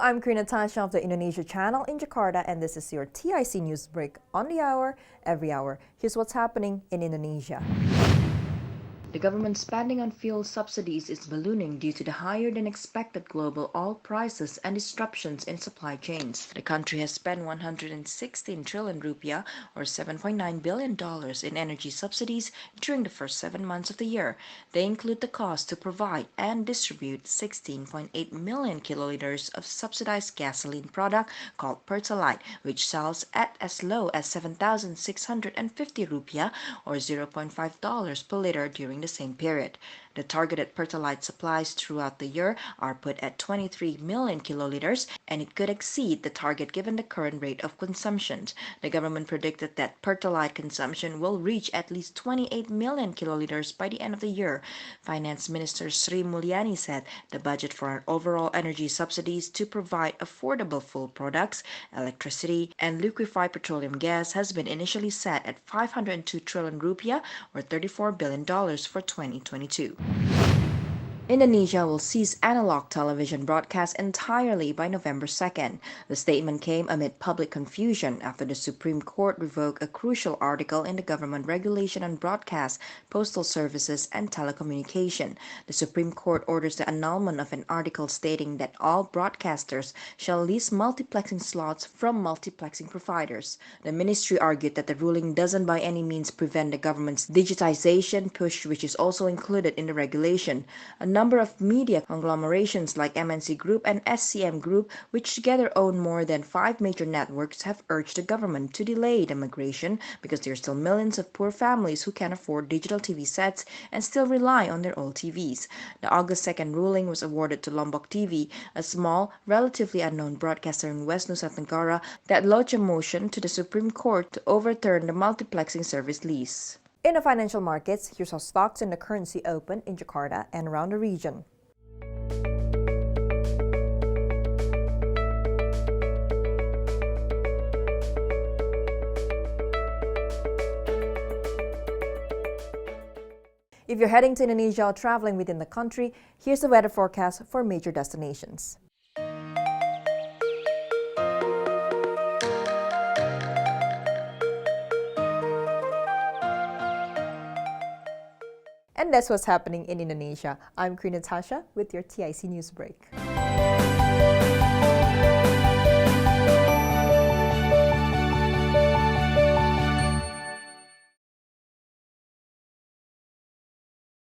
I'm Queen Natasha of the Indonesia channel in Jakarta, and this is your TIC News Break on the hour, every hour. Here's what's happening in Indonesia. The government spending on fuel subsidies is ballooning due to the higher-than-expected global oil prices and disruptions in supply chains. The country has spent 116 trillion rupiah, or $7.9 billion in energy subsidies during the first 7 months of the year. They include the cost to provide and distribute 16.8 million kiloliters of subsidized gasoline product called Pertalite, which sells at as low as 7,650 rupiah, or $0.5 per liter during the same period. The targeted Pertalite supplies throughout the year are put at 23 million kiloliters, and it could exceed the target given the current rate of consumption. The government predicted that Pertalite consumption will reach at least 28 million kiloliters by the end of the year. Finance Minister Sri Mulyani said the budget for our overall energy subsidies to provide affordable fuel products, electricity, and liquefied petroleum gas has been initially set at 502 trillion rupiah, or $34 billion for 2022. Indonesia will cease analog television broadcast entirely by November 2nd. The statement came amid public confusion after the Supreme Court revoked a crucial article in the government regulation on broadcast, postal services, and telecommunication. The Supreme Court orders the annulment of an article stating that all broadcasters shall lease multiplexing slots from multiplexing providers. The ministry argued that the ruling doesn't by any means prevent the government's digitization push, which is also included in the regulation. A number of media conglomerations like MNC Group and SCM Group, which together own more than 5 major networks, have urged the government to delay the migration because there are still millions of poor families who can't afford digital TV sets and still rely on their old TVs. The August 2nd ruling was awarded to Lombok TV, a small, relatively unknown broadcaster in West Nusa Tenggara, that lodged a motion to the Supreme Court to overturn the multiplexing service lease. In the financial markets, here's how stocks and the currency open in Jakarta and around the region. If you're heading to Indonesia or traveling within the country, here's the weather forecast for major destinations. And that's what's happening in Indonesia. I'm Queen Natasha with your TIC News Break.